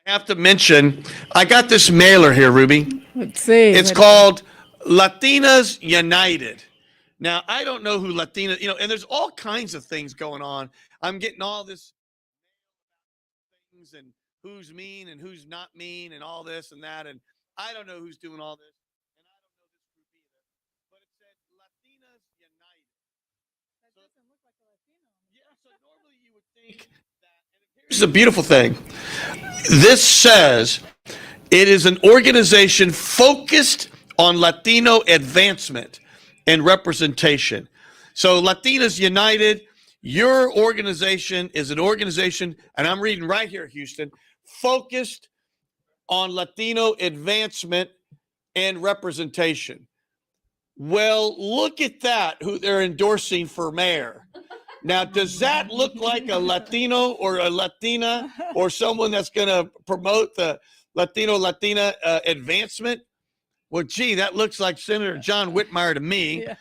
I have to mention, I got this mailer here, Ruby. Let's see. It's called Latinas United. Now, I don't know who Latina, and there's all kinds of things going on. I'm getting all this things and who's mean and who's not mean and all this and that. And I don't know who's doing all this. And I don't know this group either. But it said Latinas United. That doesn't look like a Latino. Yeah, so normally you would think that. And here's the beautiful thing. This says it is an organization focused on Latino advancement and representation. So Latinas United, your organization is an organization, and I'm reading right here, Houston, focused on Latino advancement and representation. Well, look at that, who they're endorsing for mayor. Now, does that look like a Latino or a Latina or someone that's going to promote the Latina advancement? Well, gee, that looks like Senator John Whitmire to me. Yeah.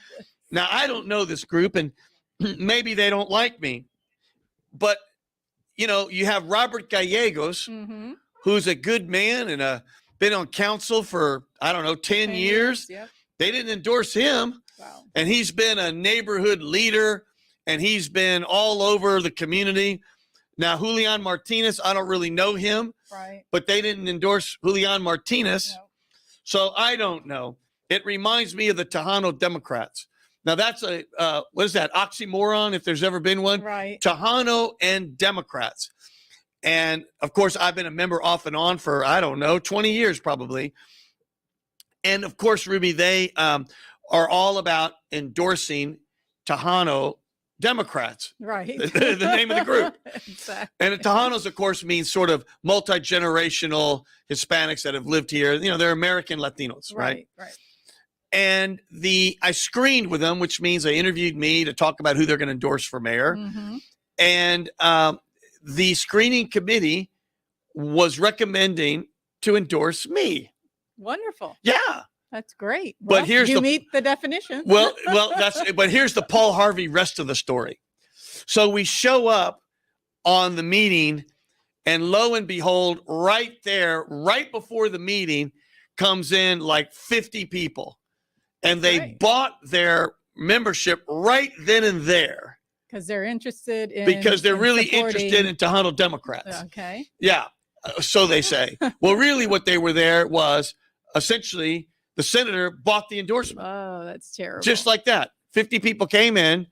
Now, I don't know this group, and maybe they don't like me. But, you have Robert Gallegos, who's a good man and been on council for, 10 years. Yep. They didn't endorse him. Wow. And he's been a neighborhood leader, and he's been all over the community. Now, Julian Martinez, I don't really know him, Right. but they didn't endorse Julian Martinez. No. So I don't know. It reminds me of the Tejano Democrats. Now, that's what is that, oxymoron, if there's ever been one? Right. Tejano and Democrats. And, of course, I've been a member off and on for, 20 years probably. And, of course, Ruby, they are all about endorsing Tejano Democrats. Right. The name of the group. Exactly. And the Tejanos, of course, means sort of multi-generational Hispanics that have lived here. They're American Latinos, right? Right. And I screened with them, which means they interviewed me to talk about who they're going to endorse for mayor. Mm-hmm. And the screening committee was recommending to endorse me. Wonderful. Yeah. That's great. But Well, here's you meet the definition. Well, but here's the Paul Harvey rest of the story. So we show up on the meeting, and lo and behold, right there, right before the meeting, comes in like 50 people. And they Right. bought their membership right then and there. Because they're interested in Because they're really supporting- interested in Tejano Democrats. Okay. Yeah, so they say. Well, really what they were there was essentially the senator bought the endorsement. Oh, that's terrible. Just like that. 50 people came in,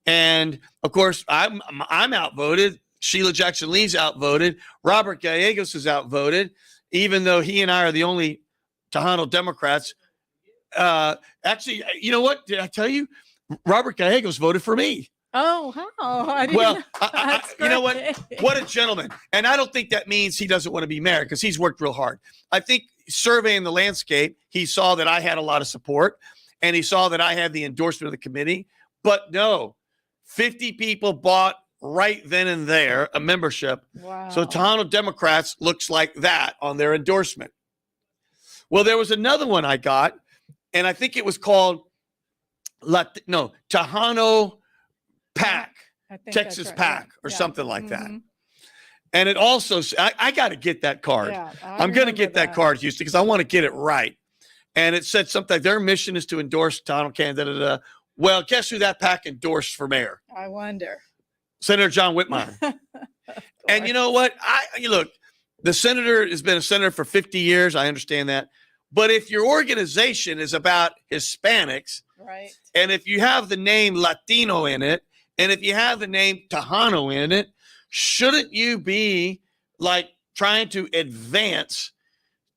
and of course I'm outvoted. Sheila Jackson Lee's outvoted. Robert Gallegos is outvoted, even though he and I are the only Tejano Democrats. Actually, you know what? Did I tell you? Robert Gallegos voted for me. Oh, how? I didn't Well, know. I, That's you know what? great. What a gentleman. And I don't think that means he doesn't want to be mayor, because he's worked real hard. I think surveying the landscape, he saw that I had a lot of support, and he saw that I had the endorsement of the committee. But no, 50 people bought right then and there a membership. Wow. So Tejano Democrats looks like that on their endorsement. Well, there was another one I got, and I think it was called Tejano PAC, I think Texas that's right. PAC, Yeah. or Yeah. something like that. Mhm. And it also, I got to get that card. Yeah, I'm going to remember get that card, Houston, because I want to get it right. And it said something like their mission is to endorse Donald candidate. Well, guess who that PAC endorsed for mayor? I wonder. Senator John Whitmire. And you know what? Look, the senator has been a senator for 50 years. I understand that. But if your organization is about Hispanics, Right. and if you have the name Latino in it, and if you have the name Tejano in it, shouldn't you be like trying to advance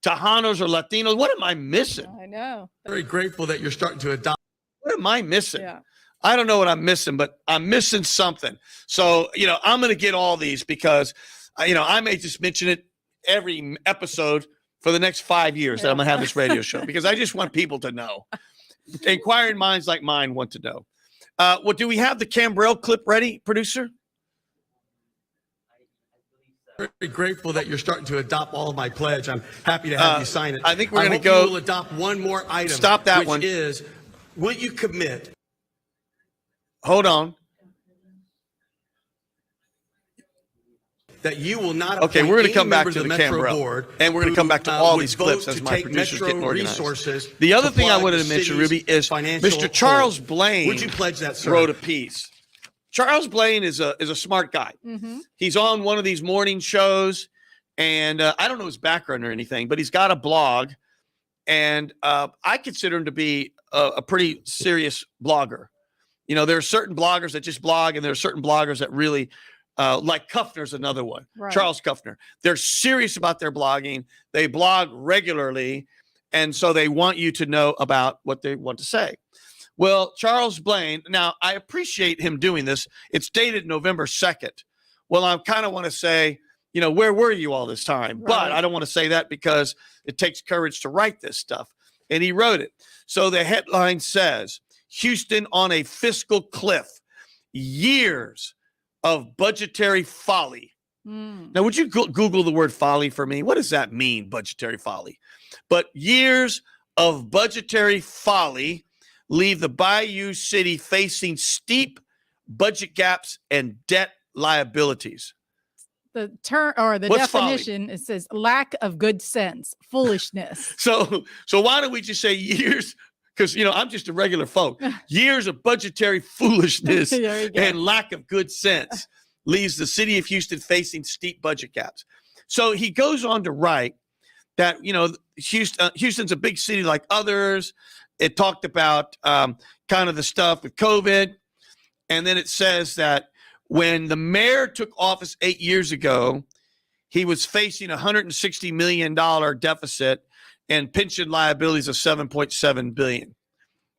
Tejanos or Latinos? What am I missing? I know. Very grateful that you're starting to adopt. What am I missing? Yeah. I don't know what I'm missing, but I'm missing something. So, I'm going to get all these because, I may just mention it every episode for the next 5 years that I'm going to have this radio show, because I just want people to know. Inquiring minds like mine want to know. Well, do we have the Cambrell clip ready, producer? Very grateful that you're starting to adopt all of my pledge. I'm happy to have you sign it. I think we're going to hope go. You will adopt one more item. Stop that which one. Is, will you commit? Hold on. that you will not Okay, appoint we're going any to come back members to of the Metro camera, board and we're going to who, come back to all would these vote clips to as my take producer's Metro getting organized. resources The other to thing I plug wanted the to mention, city's Ruby, is financial Mr. Charles hole. Blaine. Would you pledge that, sir? Wrote a piece. Charles Blaine is a smart guy. Mm-hmm. He's on one of these morning shows, and I don't know his background or anything, but he's got a blog, and I consider him to be a pretty serious blogger. You know, there are certain bloggers that just blog, and there are certain bloggers that really, like Kuffner's another one, Right. Charles Kuffner. They're serious about their blogging. They blog regularly, and so they want you to know about what they want to say. Well, Charles Blaine, now I appreciate him doing this. It's dated November 2nd. Well, I kind of want to say, you know, where were you all this time? Right. But I don't want to say that because it takes courage to write this stuff. And he wrote it. So the headline says, Houston on a fiscal cliff, years of budgetary folly. Now, would you Google the word folly for me? What does that mean, budgetary folly? But years of budgetary folly leave the Bayou City facing steep budget gaps and debt liabilities. The term or the What's definition, it says lack of good sense, foolishness. So why don't we just say years? Because, you know, I'm just a regular folk. Years of budgetary foolishness There you go. and lack of good sense leaves the city of Houston facing steep budget gaps. So he goes on to write that, you know, Houston's a big city like others. It talked about kind of the stuff with COVID. And then it says that when the mayor took office 8 years ago, he was facing a $160 million deficit and pension liabilities of $7.7 billion.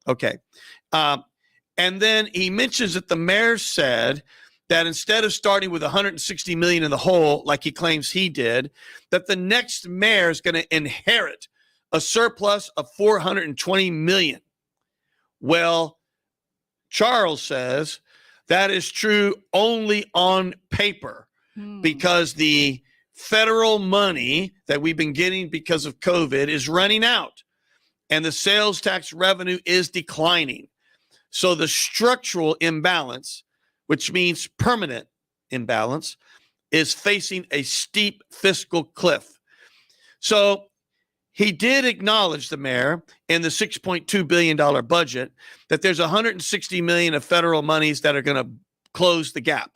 Okay. And then he mentions that the mayor said that instead of starting with $160 million in the hole, like he claims he did, that the next mayor is going to inherit a surplus of $420 million. Well, Charles says that is true only on paper because the federal money that we've been getting because of COVID is running out and the sales tax revenue is declining. So the structural imbalance, which means permanent imbalance, is facing a steep fiscal cliff. So he did acknowledge, the mayor, in the $6.2 billion budget that there's $160 million of federal monies that are going to close the gap.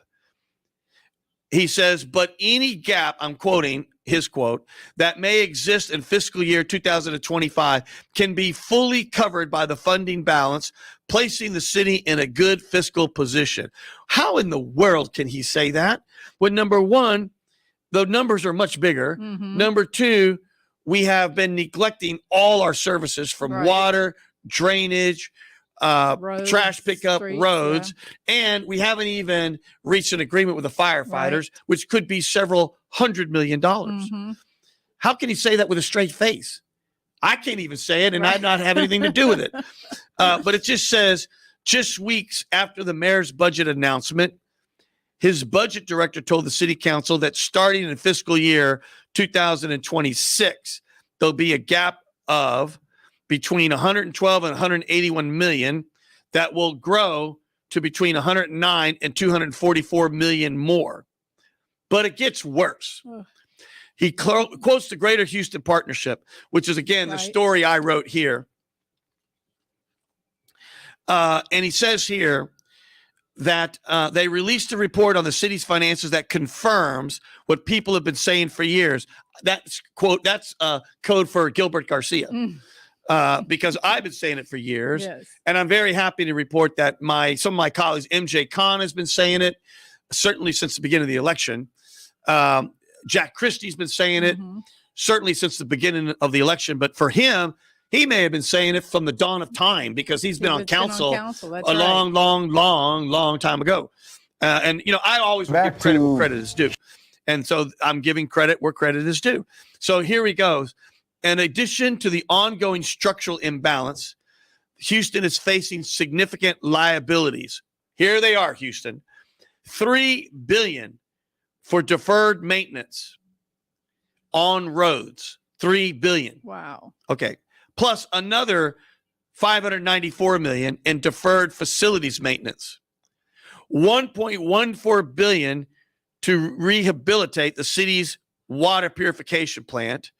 He says, but any gap, I'm quoting his quote, that may exist in fiscal year 2025 can be fully covered by the funding balance, placing the city in a good fiscal position. How in the world can he say that? When number one, the numbers are much bigger. Number two, we have been neglecting all our services from Right. water, drainage, Roads, trash pickup, streets, roads, and we haven't even reached an agreement with the firefighters, which could be several $100 million. How can he say that with a straight face? I can't even say it, and I not have anything to do with it. But it just says, just weeks after the mayor's budget announcement, his budget director told the city council that starting in fiscal year 2026, there'll be a gap of between 112 and 181 million that will grow to between 109 and 244 million more. But it gets worse. He quotes the Greater Houston Partnership, which is, again, the story I wrote here. And he says here that they released a report on the city's finances that confirms what people have been saying for years. That's code for Gilbert Garcia. Because I've been saying it for years. Yes. And I'm very happy to report that some of my colleagues, MJ Khan has been saying it, certainly since the beginning of the election. Jack Christie's been saying it, certainly since the beginning of the election. But for him, he may have been saying it from the dawn of time because he's been on council a long time ago. And, you know, I always give credit where credit is due. And so I'm giving credit where credit is due. So here he goes. In addition to the ongoing structural imbalance, Houston is facing significant liabilities. Here they are, Houston. $3 billion for deferred maintenance on roads. $3 billion. Wow. Okay. Plus another $594 million in deferred facilities maintenance. $1.14 billion to rehabilitate the city's water purification plant,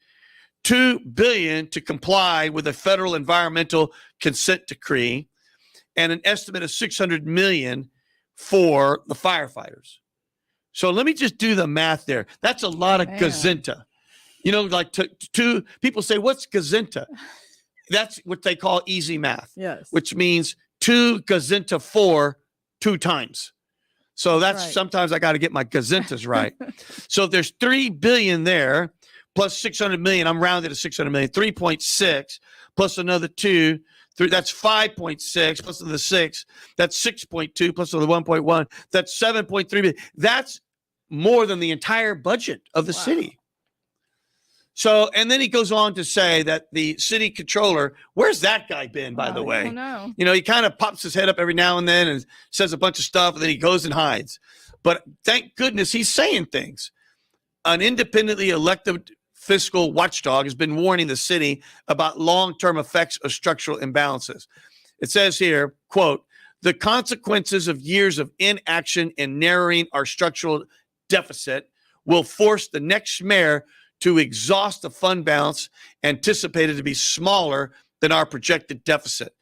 $2 billion to comply with a federal environmental consent decree, and an estimate of $600 million for the firefighters. So let me just do the math there. That's a lot of gazinta. You know, like two people say, what's gazinta? That's what they call easy math. Yes. Which means 2 gazinta 4 2 times. So that's right. Sometimes I got to get my gazintas right. So there's $3 billion there plus $600 million. I'm rounded to $600 million. 3.6 plus another 2. 3, that's 5.6 plus the 6. That's 6.2 plus the 1.1. That's 7.3 billion. That's more than the entire budget of the city. So, and then he goes on to say that the city controller, where's that guy been, by the way? I don't know. You know, he kind of pops his head up every now and then and says a bunch of stuff, and then he goes and hides. But thank goodness he's saying things. An independently elected fiscal watchdog has been warning the city about long-term effects of structural imbalances. It says here, quote, the consequences of years of inaction and narrowing our structural deficit will force the next mayor to exhaust the fund balance anticipated to be smaller than our projected deficit.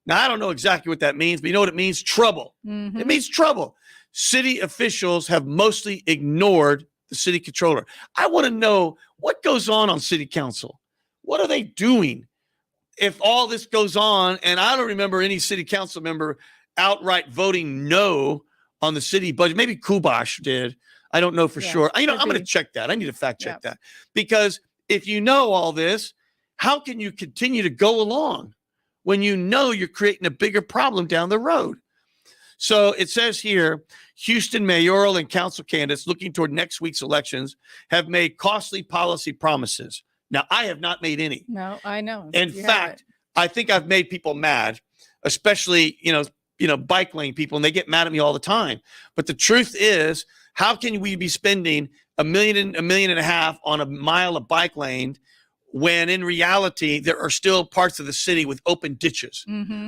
Now, I don't know exactly what that means, but you know what it means? Trouble. Mm-hmm. It means trouble. City officials have mostly ignored the city controller. I want to know what goes on city council. What are they doing if all this goes on? And I don't remember any city council member outright voting no on the city budget. Maybe Kubash did. I don't know for sure. You know, I'm going to check that. I need to fact check that, because if you know all this, how can you continue to go along when you know you're creating a bigger problem down the road? So it says here, Houston mayoral and council candidates looking toward next week's elections have made costly policy promises. Now, I have not made any. No, I know. In fact, I think I've made people mad, especially, you know, bike lane people, and they get mad at me all the time. But the truth is, how can we be spending $1 million and a half on a mile of bike lane when in reality there are still parts of the city with open ditches,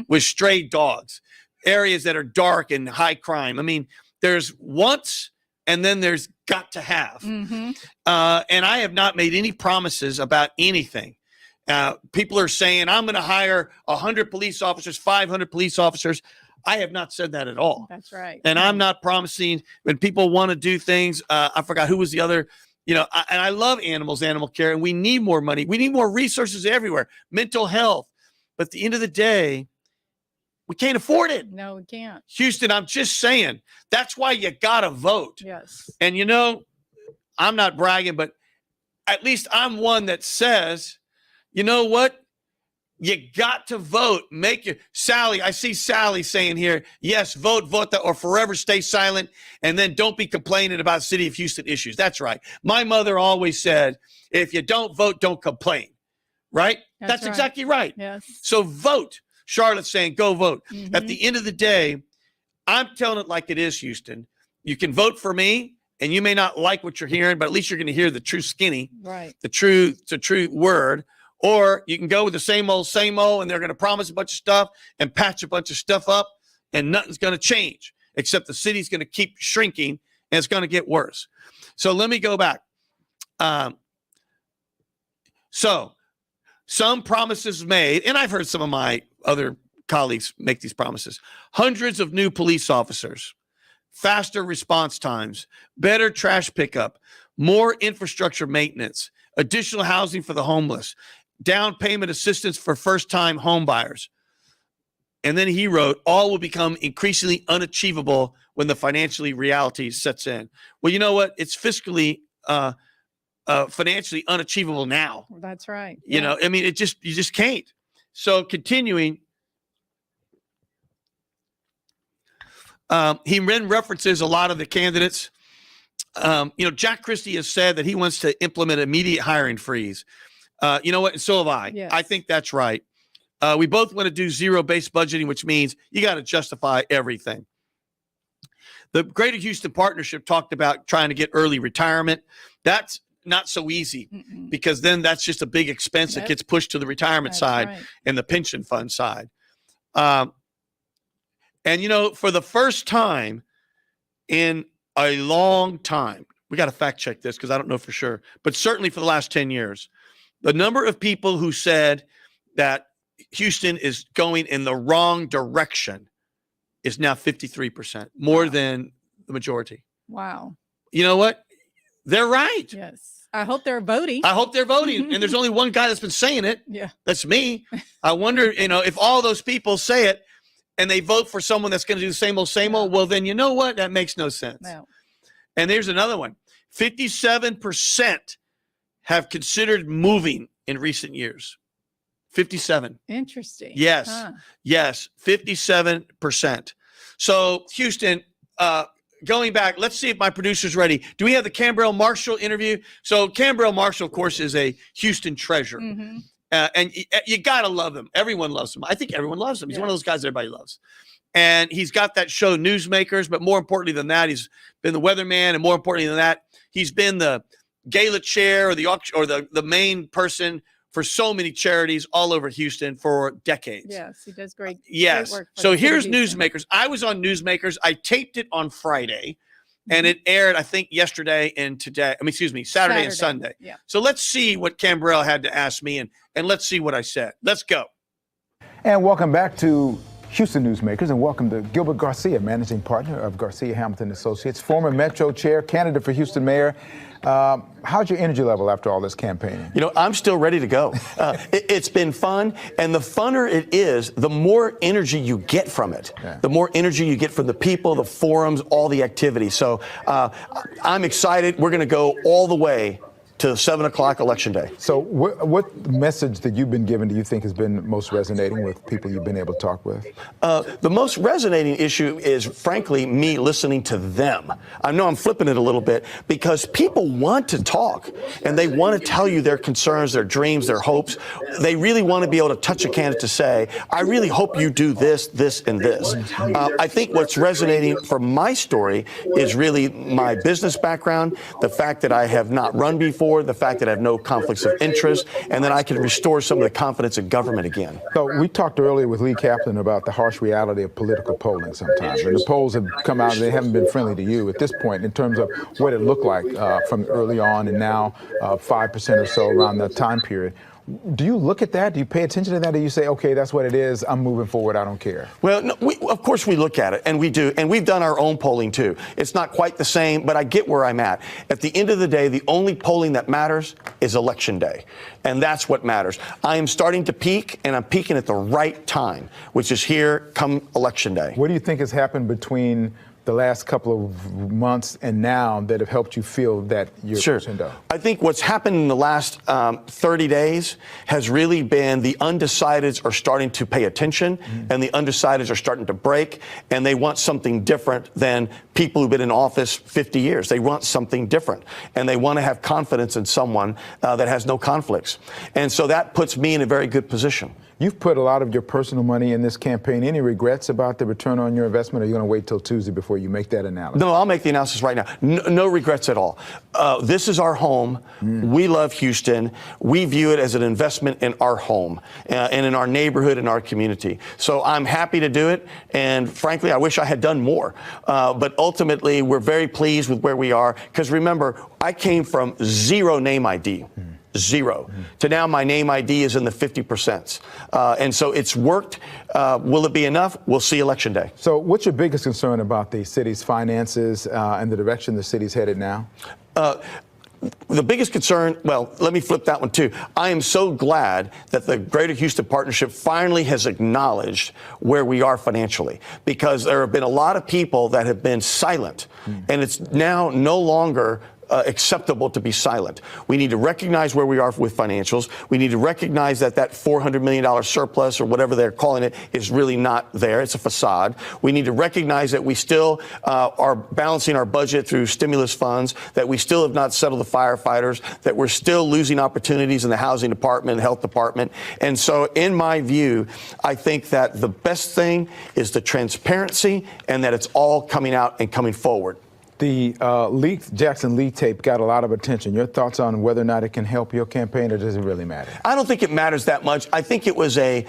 with stray dogs, areas that are dark and high crime? I mean, there's wants and then there's got to have. And I have not made any promises about anything. People are saying, I'm going to hire 100 police officers, 500 police officers. I have not said that at all. That's right. And I'm not promising when people want to do things. I forgot who was the other, you know, and I love animals, animal care, and we need more money. We need more resources everywhere, mental health. But at the end of the day, we can't afford it. No, we can't. Houston, I'm just saying, that's why you got to vote. Yes. And, you know, I'm not bragging, but at least I'm one that says, you know what? You got to vote. Make your Sally. I see Sally saying here, yes, vote, or forever stay silent. And then don't be complaining about City of Houston issues. That's right. My mother always said, if you don't vote, don't complain. Right? That's right. Exactly right. Yes. So vote. Charlotte's saying, go vote. At the end of the day, I'm telling it like it is, Houston. You can vote for me, and you may not like what you're hearing, but at least you're going to hear the true skinny, right? The true word. Or you can go with the same old, and they're going to promise a bunch of stuff and patch a bunch of stuff up, and nothing's going to change, except the city's going to keep shrinking, and it's going to get worse. So let me go back. So some promises made, and I've heard some of my other colleagues make these promises. Hundreds of new police officers, faster response times, better trash pickup, more infrastructure maintenance, additional housing for the homeless, down payment assistance for first-time home buyers. And then he wrote, all will become increasingly unachievable when the financially reality sets in. Well, you know what? It's fiscally, financially unachievable now. That's right. You know, I mean, you just can't. So continuing, he then references a lot of the candidates. You know, Jack Christie has said that he wants to implement immediate hiring freeze. You know what? And so have I. Yes. I think that's right. We both want to do zero-based budgeting, which means you got to justify everything. The Greater Houston Partnership talked about trying to get early retirement. That's not so easy because then that's just a big expense that gets pushed to the retirement side and the pension fund side. And, you know, for the first time in a long time. We got to fact check this because I don't know for sure, but certainly for the last 10 years, the number of people who said that Houston is going in the wrong direction is now 53%, more than the majority. Wow. You know what? They're right. Yes. I hope they're voting. I hope they're voting. And there's only one guy that's been saying it. Yeah. That's me. I wonder, if all those people say it and they vote for someone that's going to do the same old, well, then you know what? That makes no sense. No. And there's another one. 57% have considered moving in recent years. 57. Interesting. Yes. Huh. Yes. 57%. So Houston, going back, let's see if my producer's ready. Do we have the Cambrell Marshall interview? So Cambrell Marshall, of course, is a Houston treasure. Mm-hmm. And you got to love him. Everyone loves him. I think everyone loves him. He's one of those guys everybody loves. And he's got that show Newsmakers, but more importantly than that, he's been the weatherman, and more importantly than that, he's been the gala chair or the main person for so many charities all over Houston for decades. Yes, he does great. Yes. Great work for So the city of here's Houston. Newsmakers. I was on Newsmakers. I taped it on Friday, and it aired, I think, yesterday and today. Saturday and Sunday. Yeah. So let's see what Cambrell had to ask me, and let's see what I said. Let's go. And welcome back to Houston Newsmakers, and welcome to Gilbert Garcia, managing partner of Garcia Hamilton Associates, former Metro chair, candidate for Houston mayor. How's your energy level after all this campaigning? I'm still ready to go. It's been fun, and the funner it is, the more energy you get from it. Yeah. The more energy you get from the people, the forums, all the activity. So I'm excited. We're going to go all the way to 7 o'clock Election Day. So what message that you've been given do you think has been most resonating with people you've been able to talk with? The most resonating issue is, frankly, me listening to them. I know I'm flipping it a little bit because people want to talk and they want to tell you their concerns, their dreams, their hopes. They really want to be able to touch a candidate to say, I really hope you do this, this, and this. I think what's resonating for my story is really my business background, the fact that I have not run before, the fact that I have no conflicts of interest, and that I can restore some of the confidence in government again. So we talked earlier with Lee Kaplan about the harsh reality of political polling sometimes. And the polls have come out and they haven't been friendly to you at this point in terms of what it looked like from early on and now 5% or so around that time period. Do you look at that? Do you pay attention to that? Or do you say, okay, that's what it is, I'm moving forward, I don't care? Well, no, of course we look at it, and we do, and we've done our own polling too. It's not quite the same, but I get where I'm at. At the end of the day, the only polling that matters is Election Day, and that's what matters. I am starting to peak, and I'm peaking at the right time, which is here come Election Day. What do you think has happened between the last couple of months and now that have helped you feel that you're pushing up? I think what's happened in the last 30 days has really been the undecideds are starting to pay attention, and the undecideds are starting to break, and they want something different than people who've been in office 50 years. They want something different, and they want to have confidence in someone that has no conflicts. And so that puts me in a very good position. You've put a lot of your personal money in this campaign. Any regrets about the return on your investment, or are you going to wait till Tuesday before you make that analysis? No, I'll make the analysis right now. No regrets at all. This is our home. We love Houston. We view it as an investment in our home and in our neighborhood and our community. So I'm happy to do it. And frankly, I wish I had done more. But ultimately, we're very pleased with where we are. Because remember, I came from zero name ID. Zero. To now my name ID is in the 50%. And so it's worked. Will it be enough? We'll see Election Day. So what's your biggest concern about the city's finances and the direction the city's headed now? The biggest concern, well, let me flip that one too. I am so glad that the Greater Houston Partnership finally has acknowledged where we are financially, because there have been a lot of people that have been silent, and it's now no longer acceptable to be silent. We need to recognize where we are with financials. We need to recognize that that $400 million surplus, or whatever they're calling it, is really not there. It's a facade. We need to recognize that we still are balancing our budget through stimulus funds, that we still have not settled the firefighters, that we're still losing opportunities in the housing department and health department. And so in my view, I think that the best thing is the transparency, and that it's all coming out and coming forward. The Jackson Lee tape got a lot of attention. Your thoughts on whether or not it can help your campaign, or does it really matter? I don't think it matters that much. I think it was a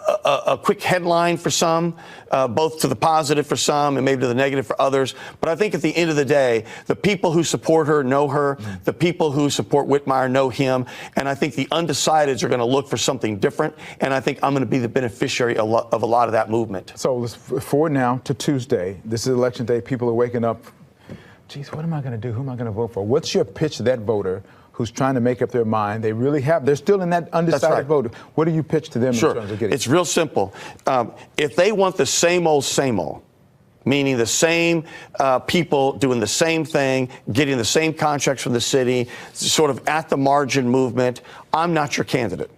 a quick headline for some, both to the positive for some and maybe to the negative for others. But I think at the end of the day, the people who support her know her. The people who support Whitmire know him. And I think the undecideds are going to look for something different. And I think I'm going to be the beneficiary of a lot of that movement. So let's forward now to Tuesday. This is election day. People are waking up. Geez, what am I going to do? Who am I going to vote for? What's your pitch to that voter who's trying to make up their mind? They're still in that undecided vote. What do you pitch to them in terms of getting? It's real simple. If they want the same old, meaning the same people doing the same thing, getting the same contracts from the city, sort of at the margin movement, I'm not your candidate.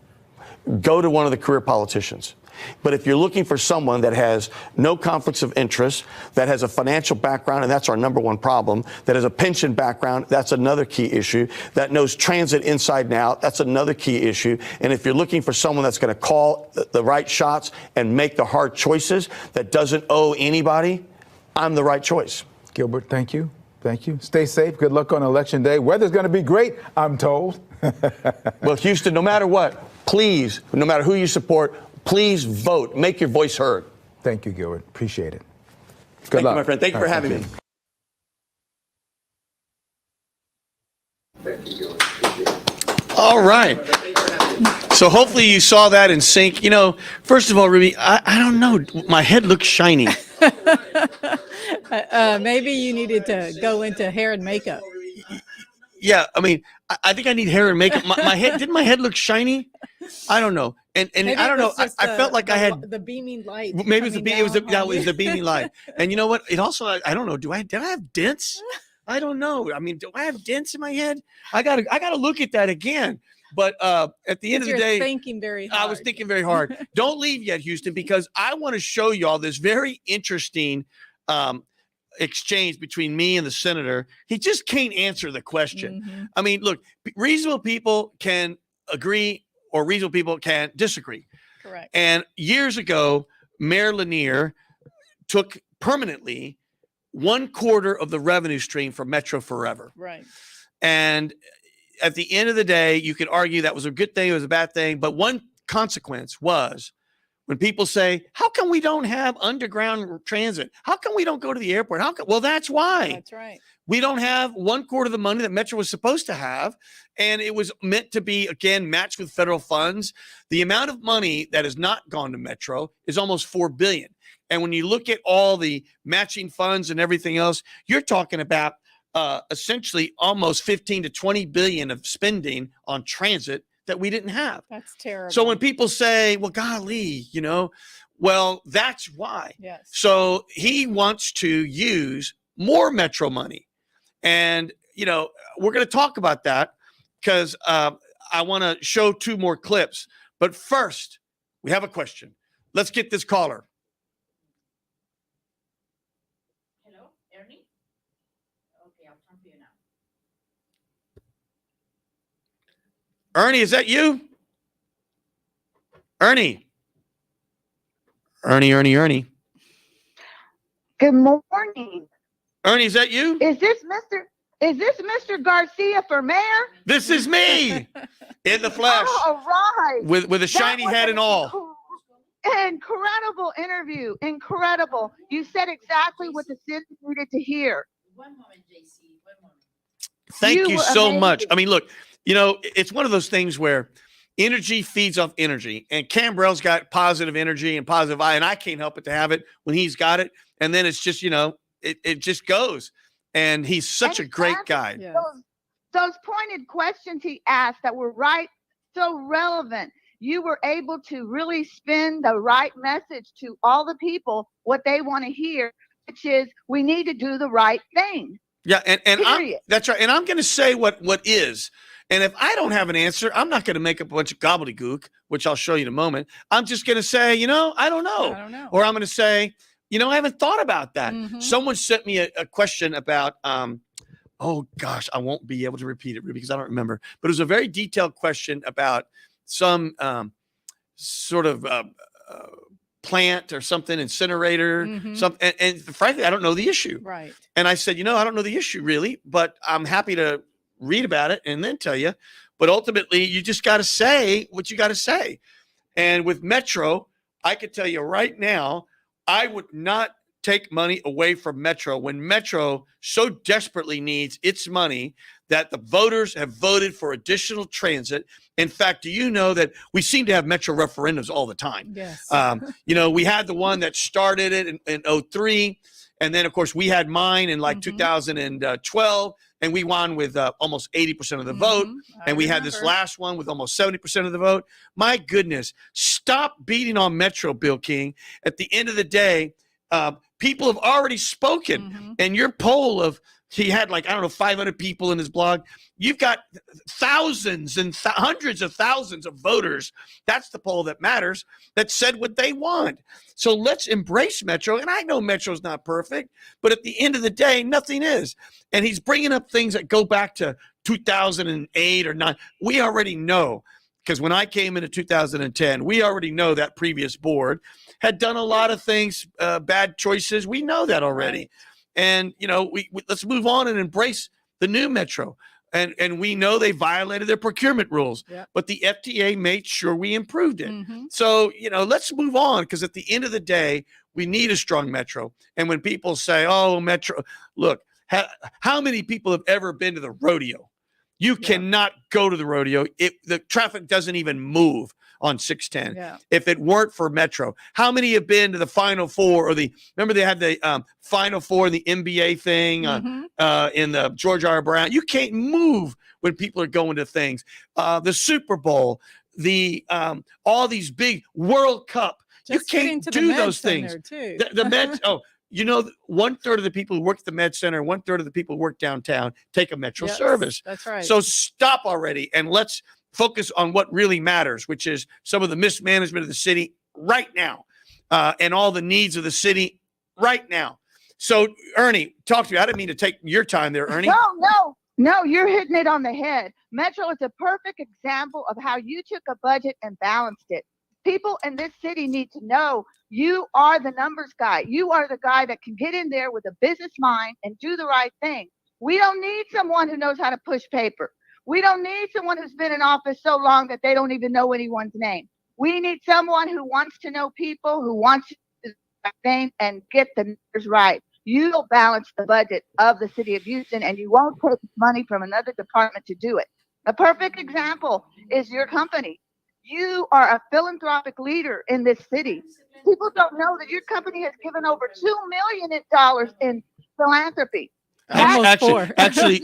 Go to one of the career politicians. But if you're looking for someone that has no conflicts of interest, that has a financial background, and that's our number one problem, that has a pension background, that's another key issue, that knows transit inside and out, that's another key issue. And if you're looking for someone that's going to call the right shots and make the hard choices, that doesn't owe anybody, I'm the right choice. Gilbert, thank you. Thank you. Stay safe. Good luck on Election Day. Weather's going to be great, I'm told. Well, Houston, no matter what, please, no matter who you support, please vote. Make your voice heard. Thank you, Gilbert. Appreciate it. Good luck. Thank you, my friend. Thank you for having me. All right. So hopefully you saw that in sync. You know, first of all, Ruby, I don't know. My head looks shiny. Maybe you needed to go into hair and makeup. Yeah, I mean, I think I need hair and makeup. My head, didn't my head look shiny? I don't know. And Maybe I don't know. I felt like I had the beaming light. maybe it was the beaming light. And you know what? It also, I don't know. Did I have dents? I don't know. I mean, do I have dents in my head? I gotta look at that again. But at the end of the day, thinking very hard. I was thinking very hard. Don't leave yet, Houston, because I want to show you all this very interesting exchange between me and the senator. He just can't answer the question. Mm-hmm. I mean, look, reasonable people can agree or reasonable people can disagree. Correct. And years ago, Mayor Lanier took permanently 1/4 of the revenue stream from Metro Forever. Right. And at the end of the day, you could argue that was a good thing, it was a bad thing. But one consequence was when people say, how come we don't have underground transit? How come we don't go to the airport? Well, that's why. That's right. We don't have 1/4 of the money that Metro was supposed to have. And it was meant to be, again, matched with federal funds. The amount of money that has not gone to Metro is almost $4 billion. And when you look at all the matching funds and everything else, you're talking about essentially almost 15 to 20 billion of spending on transit that we didn't have. That's terrible. So when people say, well, golly, well, that's why. Yes. So he wants to use more Metro money. And, we're going to talk about that because I want to show 2 more clips. But first, we have a question. Let's get this caller. Hello, Ernie? Okay, I'll turn for you now. Ernie, is that you? Ernie. Ernie. Good morning. Ernie, is that you? Is this Mr. Garcia for mayor? This is me in the flesh Oh, all right. with a shiny head and all. Incredible interview. Incredible. You said exactly what the city needed to hear. One moment, JC, one moment. Thank You you were so much. amazing. I mean, look, it's one of those things where energy feeds off energy, and Cambrell's got positive energy and positive eye, and I can't help but to have it when he's got it. And then it's just, it just goes. And he's such a great guy. Yeah. Those pointed questions he asked that were right, so relevant. You were able to really spin the right message to all the people, what they want to hear, which is we need to do the right thing. Yeah, and Period. that's right. And I'm going to say what is. And if I don't have an answer, I'm not going to make up a bunch of gobbledygook, which I'll show you in a moment. I'm just going to say, I don't know. I don't know. Or I'm going to say, I haven't thought about that. Mhm. Someone sent me a question about, oh gosh, I won't be able to repeat it because I don't remember. But it was a very detailed question about some sort of plant or something, incinerator, Mhm. something. And frankly, I don't know the issue. Right. And I said, I don't know the issue really, but I'm happy to read about it and then tell you. But ultimately, you just got to say what you got to say. And with Metro, I could tell you right now, I would not take money away from Metro when Metro so desperately needs its money that the voters have voted for additional transit. In fact, do you know that we seem to have Metro referendums all the time? Yes. We had the one that started it in 03. And then, of course, we had mine in like 2012, and we won with almost 80% of the vote. And we had this last one with almost 70% of the vote. My goodness, stop beating on Metro, Bill King. At the end of the day, people have already spoken. And your poll of, he had 500 people in his blog. You've got thousands and hundreds of thousands of voters. That's the poll that matters, that said what they want. So let's embrace Metro. And I know Metro's not perfect, but at the end of the day, nothing is. And he's bringing up things that go back to 2008 or 9. We already know, because when I came into 2010, we already know that previous board had done a lot of things, bad choices. We know that already. Right. And, we let's move on and embrace the new Metro. And we know they violated their procurement rules, but the FTA made sure we improved it. So, let's move on, because at the end of the day, we need a strong Metro. And when people say, oh, Metro, look, how many people have ever been to the rodeo? You cannot go to the rodeo. The traffic doesn't even move on 610 if it weren't for Metro. How many have been to the Final Four, or remember they had the Final Four, the NBA thing in the George R. Brown? You can't move when people are going to things. The Super Bowl, all these big World Cup. Just you can't do those things. Too. The Med, 1/3 of the people who work at the Med Center, 1/3 of the people who work downtown take a Metro service. That's right. So stop already, and let's focus on what really matters, which is some of the mismanagement of the city right now, and all the needs of the city right now. So, Ernie, talk to me. I didn't mean to take your time there, Ernie. No, you're hitting it on the head. Metro is a perfect example of how you took a budget and balanced it. People in this city need to know you are the numbers guy. You are the guy that can get in there with a business mind and do the right thing. We don't need someone who knows how to push paper. We don't need someone who's been in office so long that they don't even know anyone's name. We need someone who wants to know people, who wants to do the thing and get the numbers right. You'll balance the budget of the city of Houston, and you won't take money from another department to do it. A perfect example is your company. You are a philanthropic leader in this city. People don't know that your company has given over $2 million in philanthropy. Actually,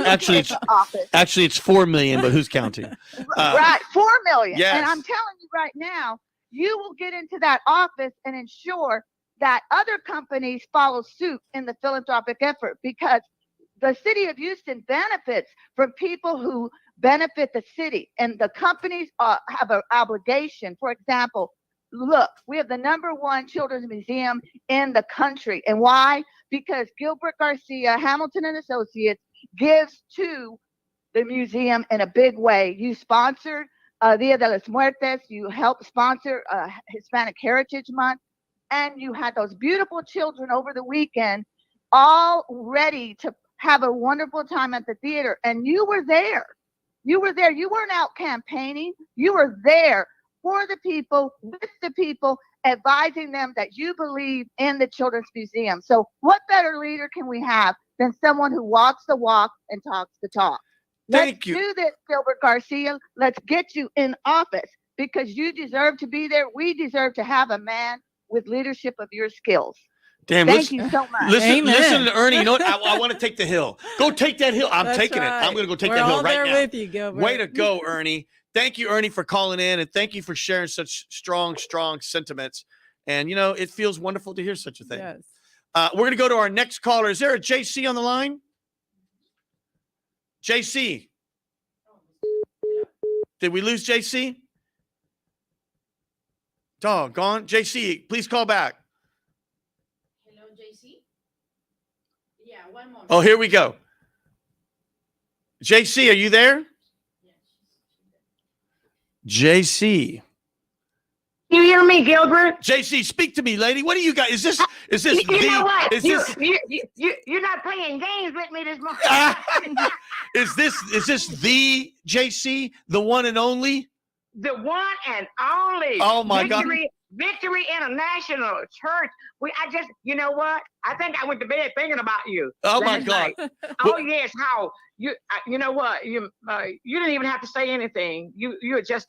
it's 4 million, but who's counting? Right, 4 million. Yes. And I'm telling you right now, you will get into that office and ensure that other companies follow suit in the philanthropic effort, because the city of Houston benefits from people who benefit the city, and the companies have an obligation. For example, look, we have the #1 children's museum in the country. And why? Because Gilbert Garcia, Hamilton and Associates, gives to the museum in a big way. You sponsored Dia de los Muertos. You helped sponsor Hispanic Heritage Month. And you had those beautiful children over the weekend, all ready to have a wonderful time at the theater. And you were there. You were there. You weren't out campaigning. You were there for the people, with the people, advising them that you believe in the Children's Museum. So what better leader can we have than someone who walks the walk and talks the talk? Thank you. Let's do this, Gilbert Garcia. Let's get you in office, because you deserve to be there. We deserve to have a man with leadership of your skills. Damn, Thank you so much. Listen to Ernie. You know what? I want to take the hill. Go take that hill. I'm taking it. I'm going to go take that hill right now. We're all there with you, Gilbert. Way to go, Ernie. Thank you, Ernie, for calling in, and thank you for sharing such strong sentiments. And, it feels wonderful to hear such a thing. Yes. We're going to go to our next caller. Is there a JC on the line? JC. Did we lose JC? Doggone. JC, please call back. Hello, JC? Yeah, one more. Oh, here we go. JC, are you there? JC. You hear me, Gilbert? JC, speak to me, lady. What do you got? Is this You know what? is You're not playing games with me this morning. is this the JC, the one and only? The one and only. Oh my God. Victory International Church. You know what? I think I went to bed thinking about you. Oh my last God. night. Oh yes, how you know what? You didn't even have to say anything. You're just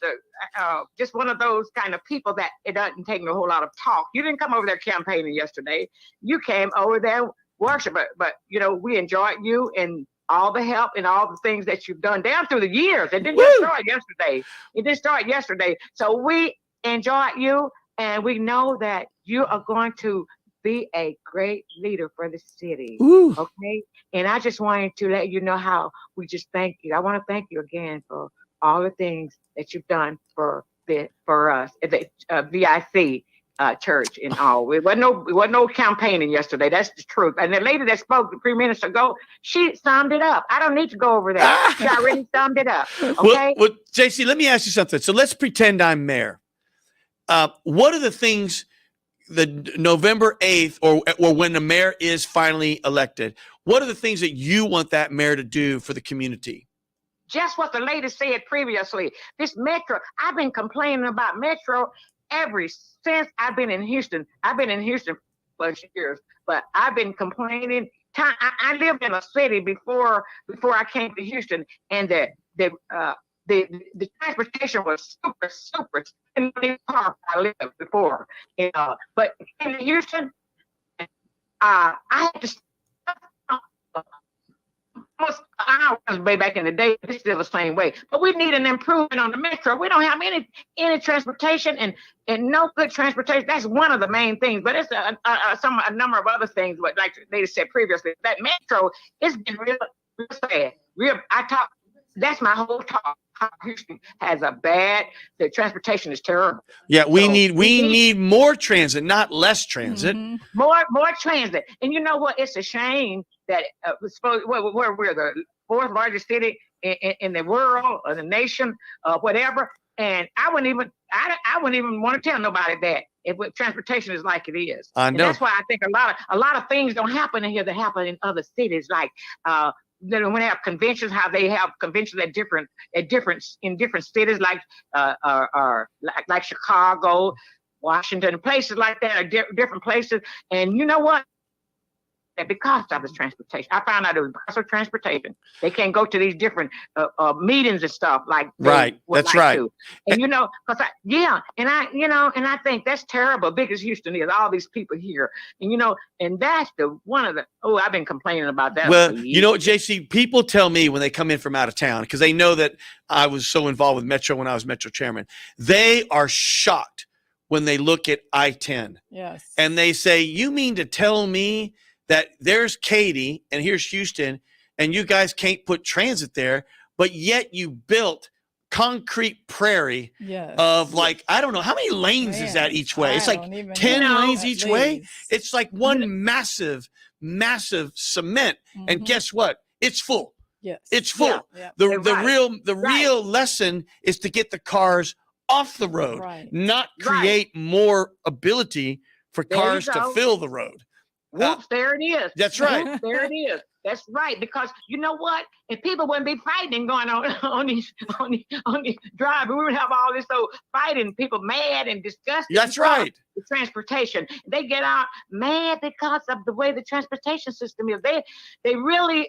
just one of those kind of people that it doesn't take a whole lot of talk. You didn't come over there campaigning yesterday. You came over there worship, but we enjoyed you and all the help and all the things that you've done down through the years. It didn't just start yesterday. It didn't start yesterday. So we enjoyed you, and we know that you are going to be a great leader for the city. Ooh. Okay. And I just wanted to let you know how we just thank you. I want to thank you again for all the things that you've done for us at the VIC church and all. It wasn't no campaigning yesterday. That's the truth. And the lady that spoke 3 minutes ago, she summed it up. I don't need to go over that. She already summed it up. Okay. Well, JC, let me ask you something. So let's pretend I'm mayor. What are the things the November 8th or when the mayor is finally elected, what are the things that you want that mayor to do for the community? Just what the lady said previously. This Metro, I've been complaining about Metro ever since I've been in Houston. I've been in Houston for years, but I've been complaining. I lived in a city before I came to Houston, and the transportation was super in the park I lived before. But in Houston, I had to almost hours way back in the day. It's still the same way. But we need an improvement on the Metro. We don't have any transportation and no good transportation. That's one of the main things. But it's a number of other things. But like they said previously, that Metro has been real sad. That's my whole talk. Houston has the transportation is terrible. Yeah, we need more transit, not less transit. Mhm. More transit. And you know what? It's a shame that we're the fourth largest city in the world or the nation, whatever. And I wouldn't even want to tell nobody that if transportation is like it is. I know. And that's why I think a lot of things don't happen in here that happen in other cities, like when they have conventions, how they have conventions in different cities, like Chicago, Washington, places like that, are different places. And you know what? Because of this transportation, I found out it was because of transportation. They can't go to these different meetings and stuff like right. That's like right. To. And and I think that's terrible. Big as Houston is, all these people here, and that's I've been complaining about that. Well, JC, people tell me when they come in from out of town, because they know that I was so involved with Metro when I was Metro chairman, they are shocked when they look at I-10. Yes. And they say, you mean to tell me that there's Katy and here's Houston and you guys can't put transit there, but yet you built concrete prairie of I don't know, how many lanes is that each way? It's like 10 lanes each way. It's like one massive cement. Mm-hmm. And guess what? It's full. Yes. It's full. Yeah. The real lesson is to get the cars off the road, not create more ability for cars to fill the road. Whoops, there it is. That's right. Whoops, there it is. That's right. Because you know what? If people wouldn't be fighting going on these drive, we would have all this fighting, people mad and disgusted. That's right. The transportation. They get out mad because of the way the transportation system is. They really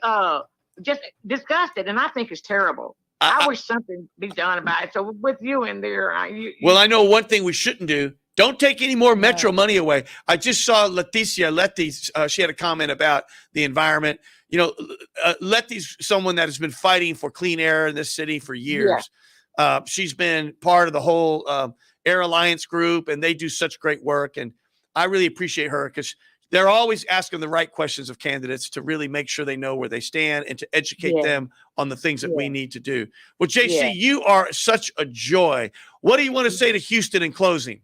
just disgusted, and I think it's terrible. I wish something be done about it. So with you in there, well, I know one thing we shouldn't do. Don't take any more Metro money away. I just saw Letty's, she had a comment about the environment. Letty's someone that has been fighting for clean air in this city for years. Yeah. She's been part of the whole Air Alliance group, and they do such great work. And I really appreciate her because they're always asking the right questions of candidates to really make sure they know where they stand and to educate them on the things that we need to do. Well, JC, you are such a joy. What do you want to say to Houston in closing?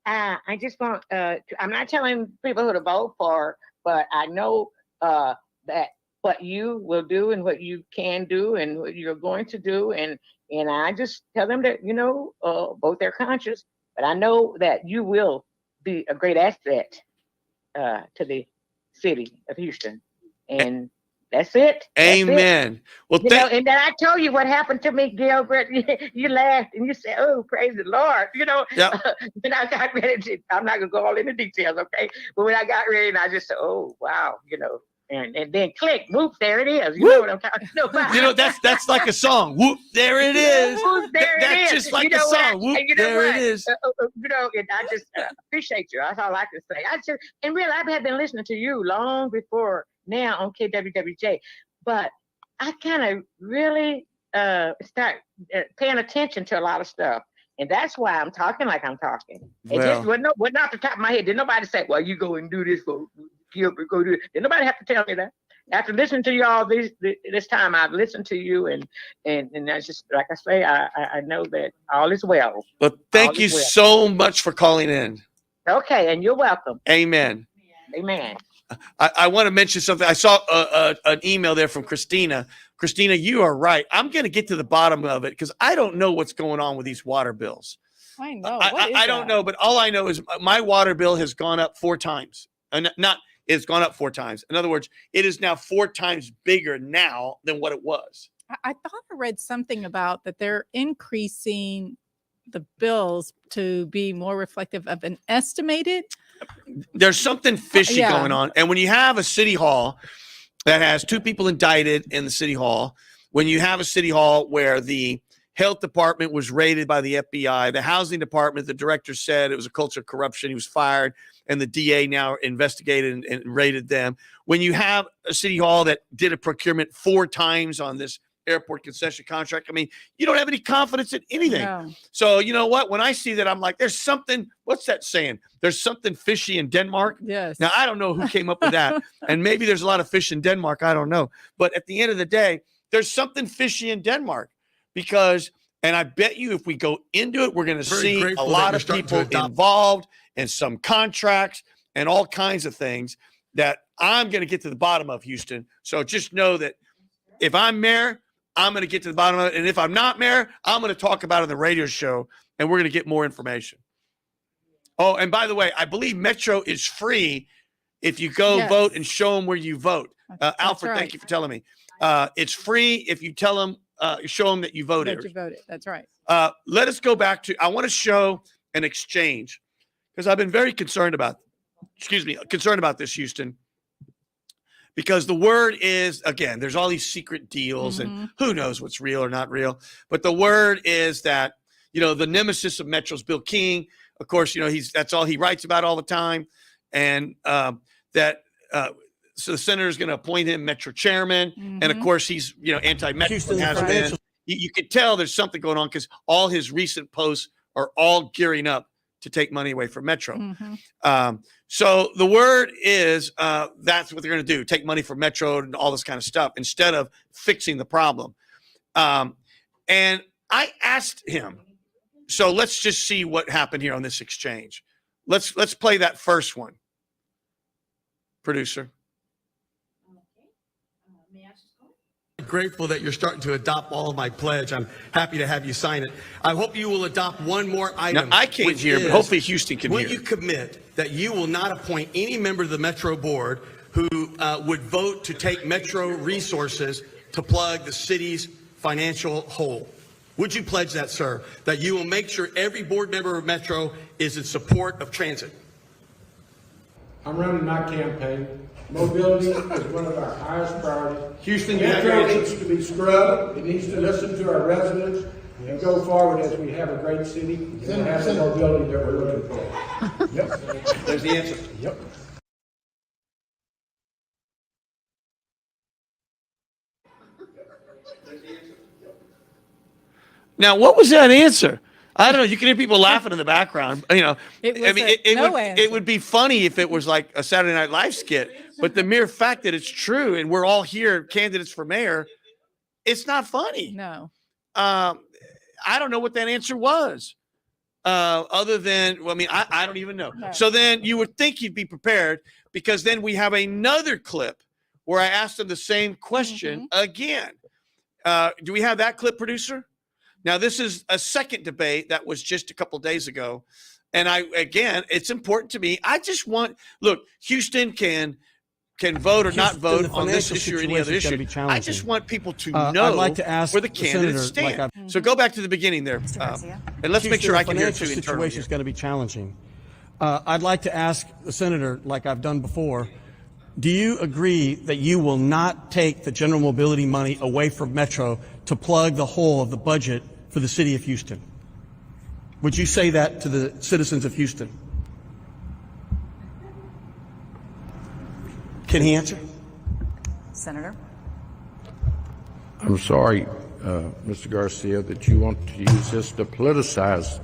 I just want I'm not telling people who to vote for, but I know that what you will do and what you can do and what you're going to do. And I just tell them that, vote their conscience. But I know that you will be a great asset to the city of Houston. And That's it. That's it. Amen. Well, You know, and then I told you what happened to me, Gilbert. You laughed and you said, "Oh, praise the Lord!" You know. Yep. Then I got ready to. I'm not gonna go all into details, okay? But when I got ready, and I just said, "Oh, wow," you know, and then click, whoop, there it is. You know what I'm talking about? You know, that's like a song. Whoop, there it is. Whoop, there it That's is. just like You know a what? song. Whoop, And you know there what? it is. You know, and I just appreciate you. That's all I can say. And really, I have been listening to you long before now on KWWJ, but I kind of really start paying attention to a lot of stuff. And that's why I'm talking like I'm talking. It just wasn't off the top of my head. Did nobody say, "Well, you go and do this for Gilbert, go do it." Did nobody have to tell me that? After listening to you all this time, I've listened to you, and that's just like I say, I know that all is well. Well, thank All you is well. so much for calling in. Okay, and you're welcome. Amen. Amen. I want to mention something. I saw an email there from Christina. Christina, you are right. I'm going to get to the bottom of it because I don't know what's going on with these water bills. I know. I don't know, but all I know is my water bill has gone up 4 times. It's gone up 4 times. In other words, it is now 4 times bigger now than what it was. I thought I read something about that they're increasing the bills to be more reflective of an estimated. There's something fishy going on. And when you have a city hall that has 2 people indicted in the city hall, when you have a city hall where the health department was raided by the FBI, the housing department, the director said it was a culture of corruption, he was fired, and the DA now investigated and raided them. When you have a city hall that did a procurement 4 times on this airport concession contract, I mean, you don't have any confidence in anything. No. So you know what? When I see that, I'm like, there's something, what's that saying? There's something fishy in Denmark. Yes. Now, I don't know who came up with that. And maybe there's a lot of fish in Denmark. I don't know. But at the end of the day, there's something fishy in Denmark because, and I bet you if we go into it, we're going to see a lot of people involved in some contracts and all kinds of things that I'm going to get to the bottom of, Houston. So just know that if I'm mayor, I'm going to get to the bottom of it. And if I'm not mayor, I'm going to talk about it on the radio show and we're going to get more information. Oh, and by the way, I believe Metro is free if you go vote and show them where you vote. Alfred, thank you for telling me. It's free if you tell them, show them that you voted. That you voted. That's right. Let us go back to, I want to show an exchange because I've been very concerned about this, Houston. Because the word is, again, there's all these secret deals and who knows what's real or not real. But the word is that, you know, the nemesis of Metro's Bill King. Of course, you know, that's all he writes about all the time. And so the senator is going to appoint him Metro chairman. And of course, he's, you know, anti-Metro has been. You could tell there's something going on because all his recent posts are all gearing up to take money away from Metro. So the word is that's what they're going to do, take money from Metro and all this kind of stuff instead of fixing the problem. And I asked him, so let's just see what happened here on this exchange. Let's play that first one. Producer. Grateful that you're starting to adopt all of my pledge. I'm happy to have you sign it. I hope you will adopt one more item. Now, I can't hear, but hopefully Houston can hear. Will you commit that you will not appoint any member of the Metro board who would vote to take Metro resources to plug the city's financial hole? Would you pledge that, sir, that you will make sure every board member of Metro is in support of transit? I'm running my campaign. Mobility is one of our highest priorities. Houston, Metro needs to be scrubbed. It needs to listen to our residents and go forward as we have a great city and have the mobility that we're looking for. Yep. There's the answer. Yep. Now, what was that answer? I don't know. You can hear people laughing in the background. You know, it would be funny if it was like a Saturday Night Live skit. But the mere fact that it's true and we're all here, candidates for mayor, it's not funny. No. I don't know what that answer was. Other than, well, I mean, I don't even know. No. So then you would think you'd be prepared because then we have another clip where I asked him the same question again. Do we have that clip, producer? Now, this is a second debate that was just a couple of days ago. And again, it's important to me. I just want, look, Houston can can vote or not Houston, vote the on this financial issue or any other situation's gonna issue. be challenging. I just want people to I'd know like to ask where the the candidates senator, stand. like So go back to the beginning there, and let's make sure I can hear it too The financial internally. situation is going to be challenging. I'd like to ask the senator, like I've done before, do you agree that you will not take the general mobility money away from Metro to plug the hole of the budget for the city of Houston? Would you say that to the citizens of Houston? Can he answer? Senator? I'm sorry, Mr. Garcia, that you want to use this to politicize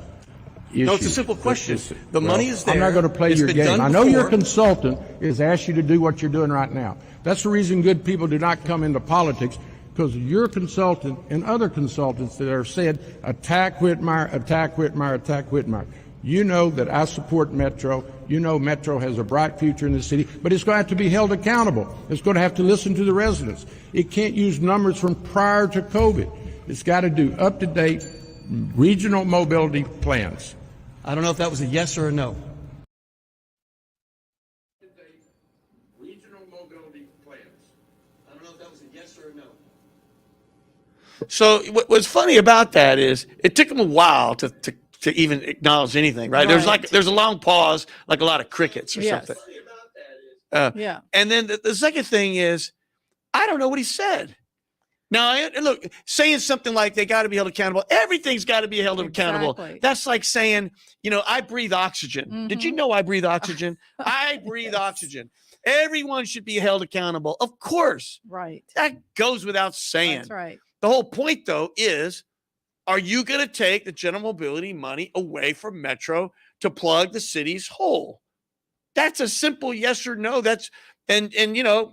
issues. No, it's a simple question. The money is I'm there. not going to play It's your been game. done I know your before. consultant has asked you to do what you're doing right now. That's the reason good people do not come into politics, because your consultant and other consultants that have said, attack Whitmire, attack Whitmire, attack Whitmire. You know that I support Metro. You know Metro has a bright future in the city, but it's going to have to be held accountable. It's going to have to listen to the residents. It can't use numbers from prior to COVID. It's got to do up-to-date regional mobility plans. I don't know if that was a yes or a no. Regional mobility plans. I don't know if that was a yes or a no. So what's funny about that is it took him a while to even acknowledge anything, right? There's a long pause, like a lot of crickets or Yes. something. Yeah. And then the second thing is, I don't know what he said. Now, look, saying something like they got to be held accountable, everything's got to be held accountable. Exactly. That's like saying, I breathe oxygen. Did you know I breathe oxygen? I breathe oxygen. Everyone should be held accountable. Of course. Right. That goes without saying. That's right. The whole point, though, is, are you going to take the general mobility money away from Metro to plug the city's hole? That's a simple yes or no. And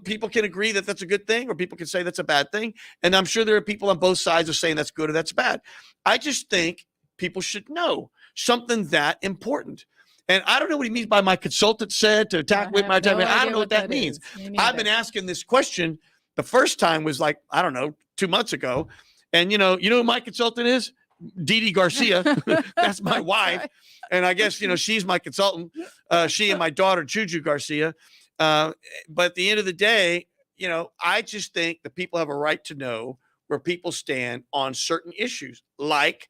people can agree that that's a good thing, or people can say that's a bad thing. And I'm sure there are people on both sides of saying that's good or that's bad. I just think people should know something that important. And I don't know what he means by my consultant said to attack with my time. I don't know what that means. I've been asking this question. The first time was like, I don't know, 2 months ago. And you know who my consultant is? Didi Garcia. That's my wife. And I guess, she's my consultant. She and my daughter, Juju Garcia. But at the end of the day, I just think that people have a right to know where people stand on certain issues, like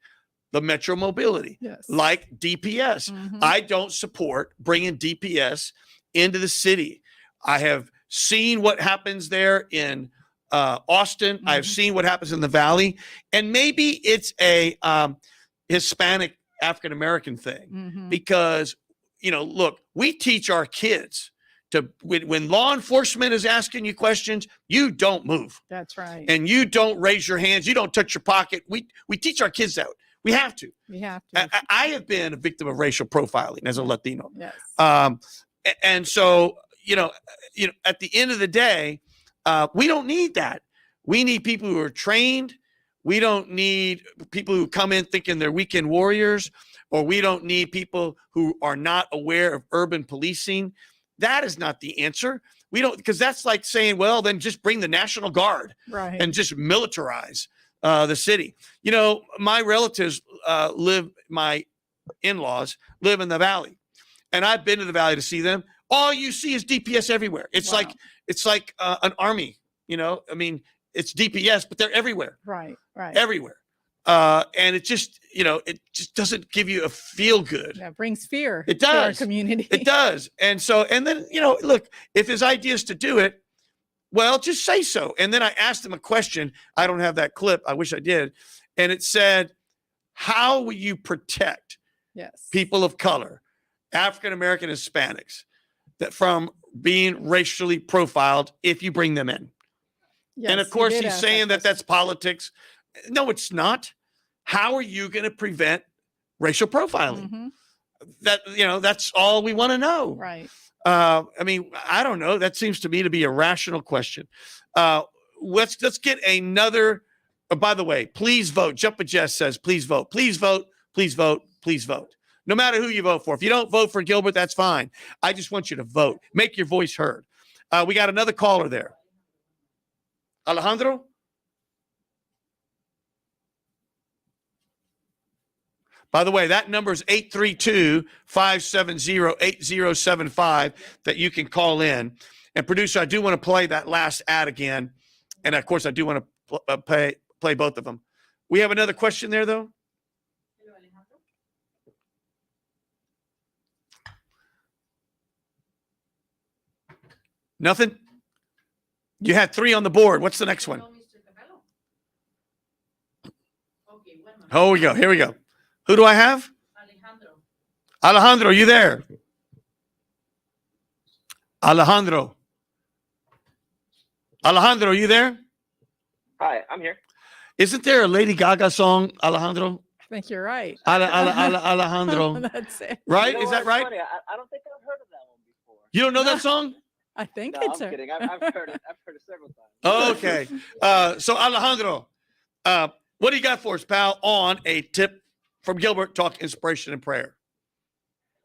the Metro mobility, Yes. like DPS. I don't support bringing DPS into the city. I have seen what happens there in Austin. I've seen what happens in the Valley, and maybe it's a Hispanic African-American thing because, look, we teach our kids to, when law enforcement is asking you questions, you don't move. That's right. And you don't raise your hands. You don't touch your pocket. We teach our kids that. We have to. We have to. I have been a victim of racial profiling as a Latino. Yes. And so, at the end of the day, we don't need that. We need people who are trained. We don't need people who come in thinking they're weekend warriors, or we don't need people who are not aware of urban policing. That is not the answer. We don't, because that's like saying, well, then just bring the National Guard Right. and just militarize the city. My relatives my in-laws live in the Valley, and I've been to the Valley to see them. All you see is DPS everywhere. It's Wow. like an army. It's DPS, but they're everywhere, Right. Right. everywhere. And it just doesn't give you a feel good. That brings fear It to our does. community. It does. And then, look, if his idea is to do it, well, just say so. And then I asked him a question. I don't have that clip. I wish I did. And it said, how will you protect Yes. people of color, African-American, Hispanics, that from being racially profiled if you bring them in? Yes, And of he course, did he's ask saying that question. that's politics. No, it's not. How are you going to prevent racial profiling? Mhm. That's all we want to know. Right. I don't know. That seems to me to be a rational question. Let's get another. By the way, please vote. Jumpa Jess says, please vote. Please vote. Please vote. Please vote. No matter who you vote for. If you don't vote for Gilbert, that's fine. I just want you to vote. Make your voice heard. We got another caller there. Alejandro? By the way, that number is 832-570-8075 that you can call in. And producer, I do want to play that last ad again. And of course, I do want to play both of them. We have another question there, though. Nothing? You had 3 on the board. What's the next one? Oh, we go. Here we go. Who do I have? Alejandro, you there? Alejandro, you there? Hi, I'm here. Isn't there a Lady Gaga song, Alejandro? I think you're right. Alejandro. That's it. Right? You know Is that what? right? Funny. I don't think I've heard of that one before. You don't know that song? I think No, it's I'm her. kidding. I've heard it. I've heard it several times. Okay. So Alejandro, what do you got for us, pal, on a tip from Gilbert, talk inspiration and prayer?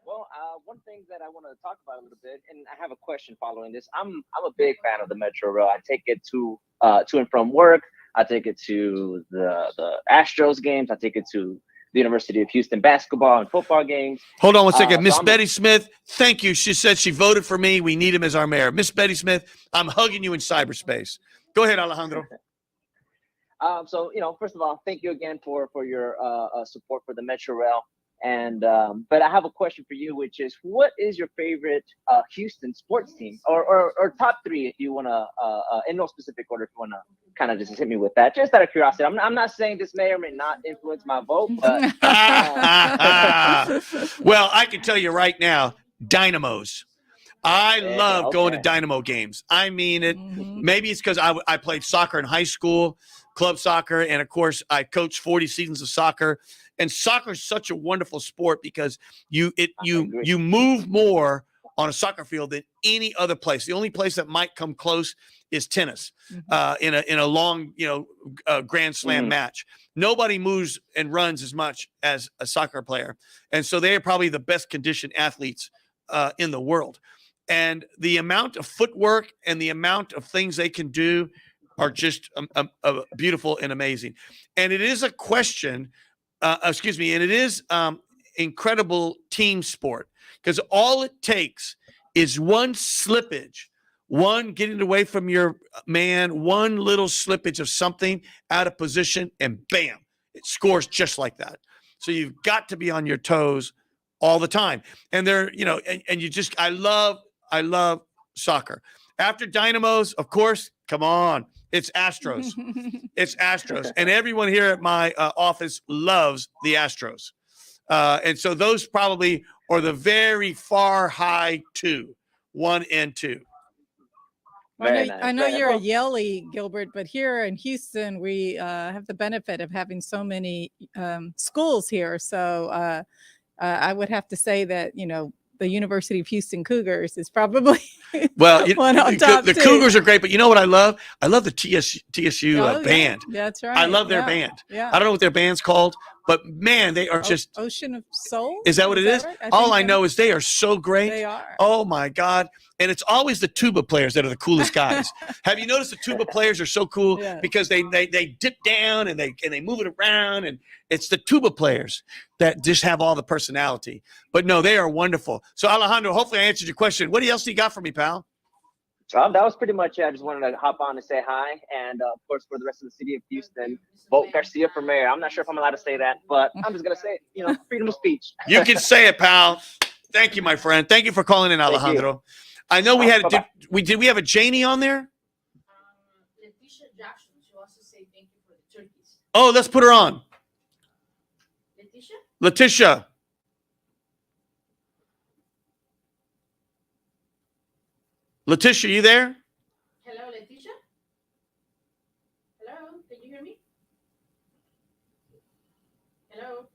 Well, one thing that I want to talk about a little bit, and I have a question following this. I'm a big fan of the Metro Rail. I take it to and from work. I take it to the Astros games. I take it to the University of Houston basketball and football games. Hold on one second. Miss so Betty Smith, thank you. She said she voted for me. We need him as our mayor. Miss Betty Smith, I'm hugging you in cyberspace. Go ahead, Alejandro. So, first of all, thank you again for your support for the Metro Rail. And but I have a question for you, which is, what is your favorite Houston sports team, or top 3 if you want to, in no specific order, if you want to kind of just hit me with that, just out of curiosity. I'm not saying this may or may not influence my vote, but well, I can tell you right now, Dynamos. I love going to okay. Dynamo games. I mean it. Maybe it's because I played soccer in high school, club soccer, and of course I coached 40 seasons of soccer. And soccer is such a wonderful sport because you move more on a soccer field than any other place. The only place that might come close is tennis in a long Grand Slam match. Nobody moves and runs as much as a soccer player, and so they are probably the best conditioned athletes in the world. And the amount of footwork and the amount of things they can do are just beautiful and amazing. And it is a question. And it is incredible team sport because all it takes is one slippage, one getting away from your man, one little slippage of something out of position, and bam, it scores just like that. So you've got to be on your toes all the time. And they're, and you just, I love soccer. After Dynamos, of course, come on. It's Astros. It's Astros. And everyone here at my office loves the Astros. And so those probably are the very far high 2, 1 and 2. I know you're a Yelly, Gilbert, but here in Houston, we have the benefit of having so many schools here. So I would have to say that, the University of Houston Cougars is probably one on top. The Cougars are great, but you know what I love? I love the TSU band. Yeah, that's right. I love their band. Yeah. I don't know what their band's called, but man, they are just Ocean of Soul. Is that what it is? Right? All I know is they are so great. They are. Oh my God. And it's always the tuba players that are the coolest guys. Have you noticed the tuba players are so cool because they dip down and they move it around, and it's the tuba players that just have all the personality. But no, they are wonderful. So Alejandro, hopefully I answered your question. What else do you got for me, pal? That was pretty much it. I just wanted to hop on and say hi. And of course, for the rest of the city of Houston, vote Garcia for mayor. I'm not sure if I'm allowed to say that, but I'm just going to say it, freedom of speech. You can say it, pal. Thank you, my friend. Thank you for calling in, Alejandro. I know we had we have a Janie on there? Letitia Jackson, she wants to say thank you for the turkeys. Oh, let's put her on. Letitia? Letitia, you there? Hello, Letitia? Hello, can you hear me? Hello?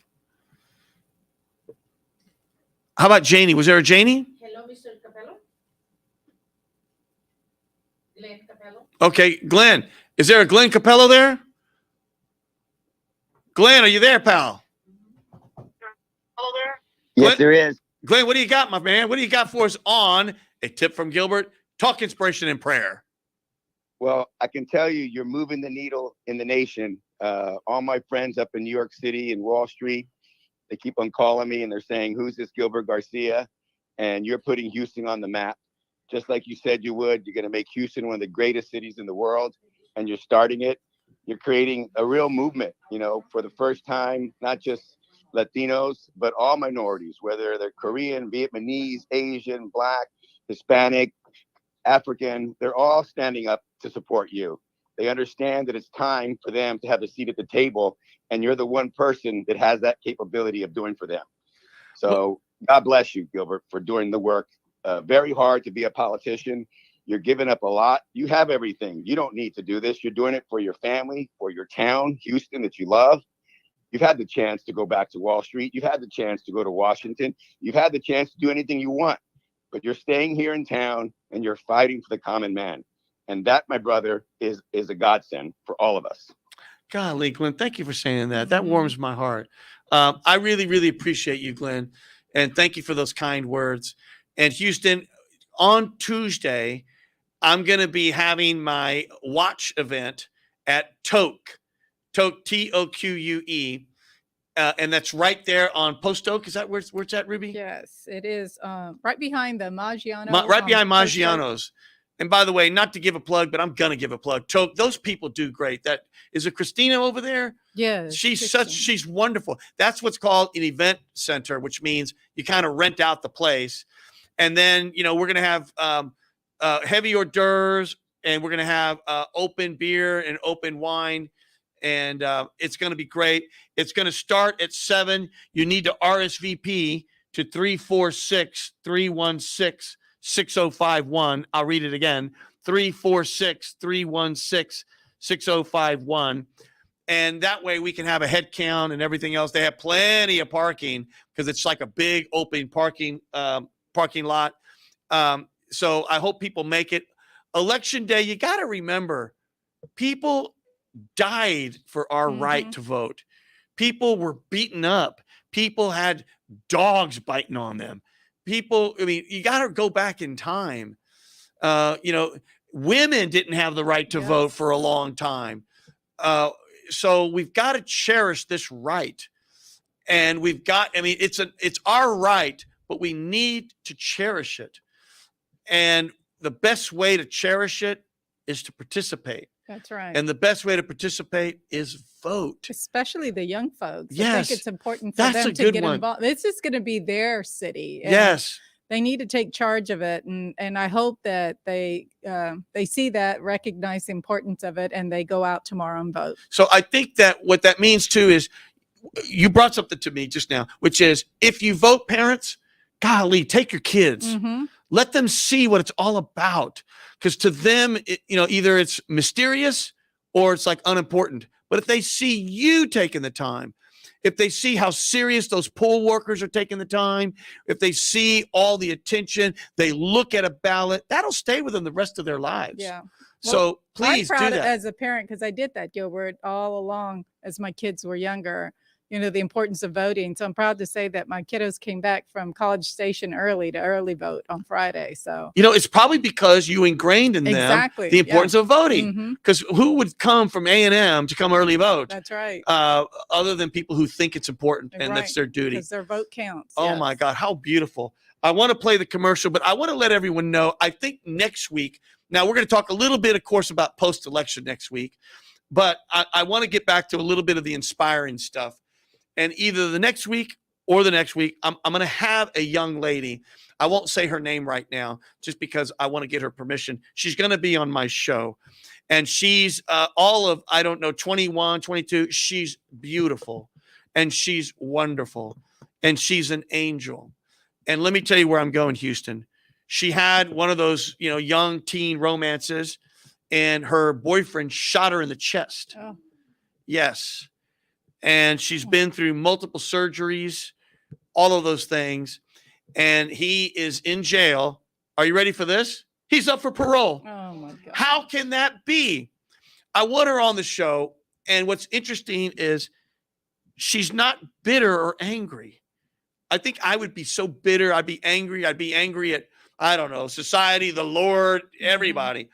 How about Janie? Was there a Janie? Hello, Mr. Capello? Glenn Capello? Okay, Glenn. Is there a Glenn Capello there? Glenn, are you there, pal? Hello there? Yes, there is. Glenn, what do you got, my man? What do you got for us on a tip from Gilbert? Talk inspiration and prayer. Well, I can tell you, you're moving the needle in the nation. All my friends up in New York City and Wall Street, they keep on calling me and they're saying, who's this Gilbert Garcia? And you're putting Houston on the map. just like you said you would. You're going to make Houston one of the greatest cities in the world, and you're starting it. You're creating a real movement, for the first time, not just Latinos, but all minorities, whether they're Korean, Vietnamese, Asian, Black, Hispanic, African, they're all standing up to support you. They understand that it's time for them to have a seat at the table, and you're the one person that has that capability of doing for them. So God bless you, Gilbert, for doing the work. Very hard to be a politician. You're giving up a lot. You have everything. You don't need to do this. You're doing it for your family, for your town, Houston, that you love. You've had the chance to go back to Wall Street. You've had the chance to go to Washington. You've had the chance to do anything you want, but you're staying here in town and you're fighting for the common man. And that, my brother, is a godsend for all of us. Golly, Glenn, thank you for saying that. That warms my heart. I really, really appreciate you, Glenn. And thank you for those kind words. And Houston, on Tuesday, I'm going to be having my watch event at Toque, Toque, and that's right there on Post Oak. Is that where it's at, Ruby? Yes, it is right behind the Maggiano. Right behind Maggiano's. And by the way, not to give a plug, but I'm going to give a plug. Toque, those people do great. That is it Christina over there? Yes. She's wonderful. That's what's called an event center, which means you kind of rent out the place. And then, we're going to have heavy hors d'oeuvres, and we're going to have open beer and open wine. And it's going to be great. It's going to start at 7. You need to RSVP to 346-316-6051. I'll read it again, 346-316-6051. And that way we can have a head count and everything else. They have plenty of parking because it's like a big open parking lot. So I hope people make it. Election day, you got to remember, people died for our right to vote. People were beaten up. People had dogs biting on them. You got to go back in time. Women didn't have the right to vote for a long time. So we've got to cherish this right. And it's our right, but we need to cherish it. And the best way to cherish it is to participate. That's right. And the best way to participate is vote. Especially the young folks. Yes. I think it's important for them to get involved. This is going to be their city. Yes. They need to take charge of it. And I hope that they see that, recognize the importance of it, and they go out tomorrow and vote. So I think that what that means too is you brought something to me just now, which is if you vote, parents, golly, take your kids. Let them see what it's all about. Because to them, either it's mysterious or it's like unimportant. But if they see you taking the time, if they see how serious those poll workers are taking the time, if they see all the attention, they look at a ballot, that'll stay with them the rest of their lives. Yeah. So please I'm proud do that. as a parent, because I did that, Gilbert, all along as my kids were younger. The importance of voting. So I'm proud to say that my kiddos came back from College Station early to early vote on Friday. So, it's probably because you ingrained in them the importance of voting. Because who would come from A&M to come early vote? That's right. Other than people who think it's important and that's their duty. Because their vote counts. Oh my God, how beautiful. I want to play the commercial, but I want to let everyone know, I think next week, now we're going to talk a little bit, of course, about post-election next week, but I want to get back to a little bit of the inspiring stuff. And either the next week or the next week, I'm going to have a young lady. I won't say her name right now just because I want to get her permission. She's going to be on my show. And she's all of, 21, 22. She's beautiful. And she's wonderful. And she's an angel. And let me tell you where I'm going, Houston. She had one of those, young teen romances, and her boyfriend shot her in the chest. Oh. Yes. And she's been through multiple surgeries, all of those things. And he is in jail. Are you ready for this? He's up for parole. Oh, my God. How can that be? I want her on the show. And what's interesting is she's not bitter or angry. I think I would be so bitter. I'd be angry. I'd be angry at, society, the Lord, everybody.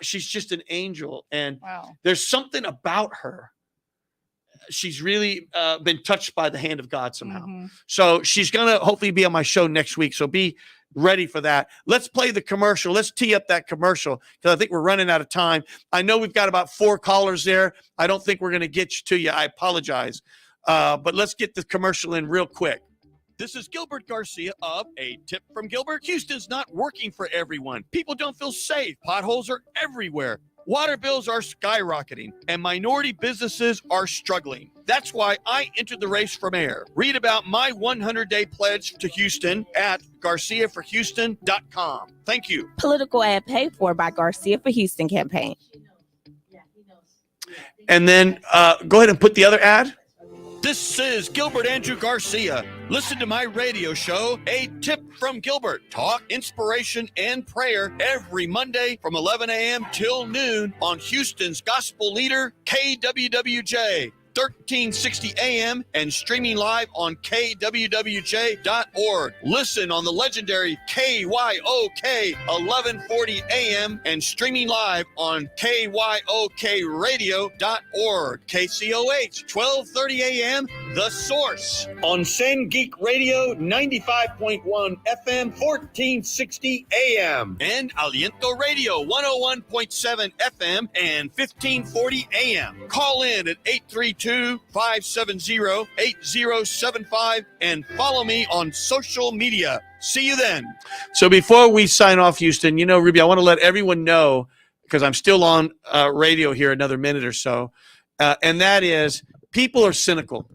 She's just an angel. And there's something about her. She's really been touched by the hand of God somehow. So she's going to hopefully be on my show next week. So be ready for that. Let's play the commercial. Let's tee up that commercial because I think we're running out of time. I know we've got about 4 callers there. I don't think we're going to get to you. I apologize. But let's get the commercial in real quick. This is Gilbert Garcia of A Tip from Gilbert. Houston's not working for everyone. People don't feel safe. Potholes are everywhere. Water bills are skyrocketing, and minority businesses are struggling. That's why I entered the race for mayor. Read about my 100-day pledge to Houston at GarciaForHouston.com. Thank you. Political ad paid for by Garcia for Houston campaign. And then go ahead and put the other ad. This is Gilbert Andrew Garcia. Listen to my radio show, A Tip from Gilbert. Talk, inspiration, and prayer every Monday from 11 a.m. till noon on Houston's gospel leader, KWWJ. 1360 AM and streaming live on kwwj.org. Listen on the legendary KYOK 1140 AM and streaming live on kyokradio.org. KCOH 1230 AM, The Source. On San Geek Radio 95.1 FM 1460 AM. And Aliento Radio 101.7 FM and 1540 AM. Call in at 832-570-8075 and follow me on social media. See you then. So before we sign off, Houston, Ruby, I want to let everyone know, because I'm still on radio here another minute or so, and that is people are cynical.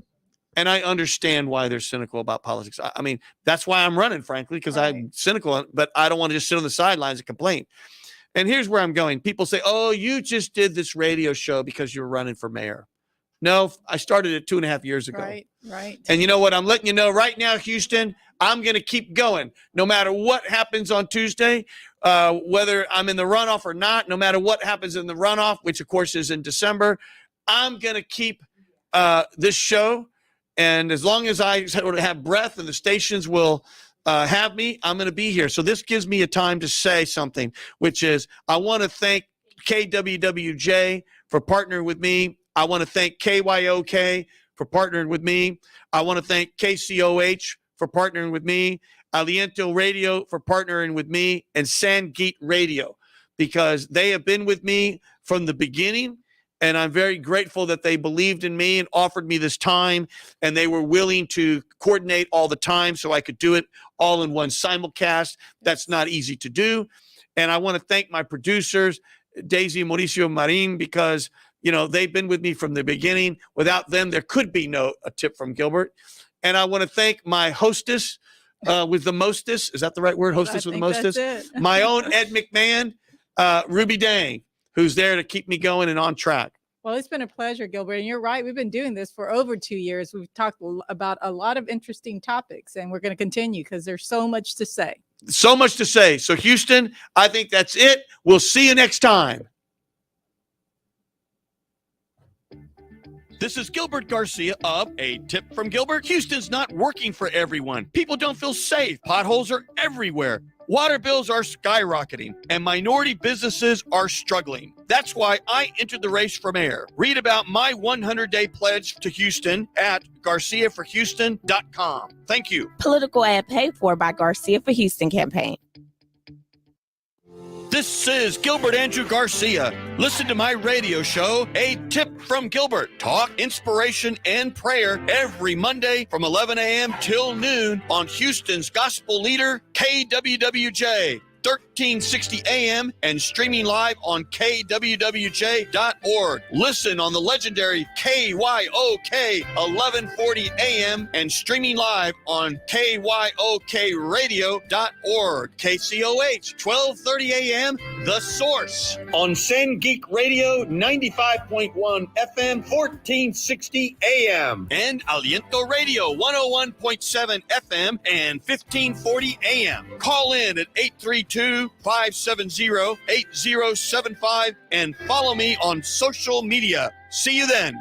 And I understand why they're cynical about politics. I mean, that's why I'm running, frankly, because I'm cynical, but I don't want to just sit on the sidelines and complain. And here's where I'm going. People say, oh, you just did this radio show because you're running for mayor. No, I started it 2.5 years ago. Right. And you know what? I'm letting you know right now, Houston, I'm going to keep going. No matter what happens on Tuesday, whether I'm in the runoff or not, no matter what happens in the runoff, which of course is in December, I'm going to keep this show. And as long as I have breath and the stations will have me, I'm going to be here. So this gives me a time to say something, which is I want to thank KWWJ for partnering with me. I want to thank KYOK for partnering with me. I want to thank KCOH for partnering with me, Aliento Radio for partnering with me, and San Geek Radio, because they have been with me from the beginning. And I'm very grateful that they believed in me and offered me this time, and they were willing to coordinate all the time so I could do it all in one simulcast. That's not easy to do. And I want to thank my producers, Daisy and Mauricio Marin, because they've been with me from the beginning. Without them, there could be no A Tip from Gilbert. And I want to thank my hostess with the mostest. Is that the right word? Hostess with the mostest? My own Ed McMahon, Ruby Dang, who's there to keep me going and on track. Well, it's been a pleasure, Gilbert. And you're right. We've been doing this for over 2 years. We've talked about a lot of interesting topics, and we're going to continue because there's so much to say. So much to say. So, Houston, I think that's it. We'll see you next time. This is Gilbert Garcia of A Tip from Gilbert. Houston's not working for everyone. People don't feel safe. Potholes are everywhere. Water bills are skyrocketing, and minority businesses are struggling. That's why I entered the race for mayor. Read about my 100-day pledge to Houston at GarciaForHouston.com. Thank you. Political ad paid for by Garcia for Houston campaign. This is Gilbert Andrew Garcia. Listen to my radio show, A Tip from Gilbert. Talk, inspiration, and prayer every Monday from 11 a.m. till noon on Houston's gospel leader, KWWJ. 1360 AM and streaming live on kwwj.org. Listen on the legendary KYOK 1140 AM and streaming live on kyokradio.org. KCOH 1230 AM, The Source. On San Geek Radio 95.1 FM 1460 AM and Aliento Radio 101.7 FM and 1540 AM. Call in at 832-570-8075 and follow me on social media. See you then.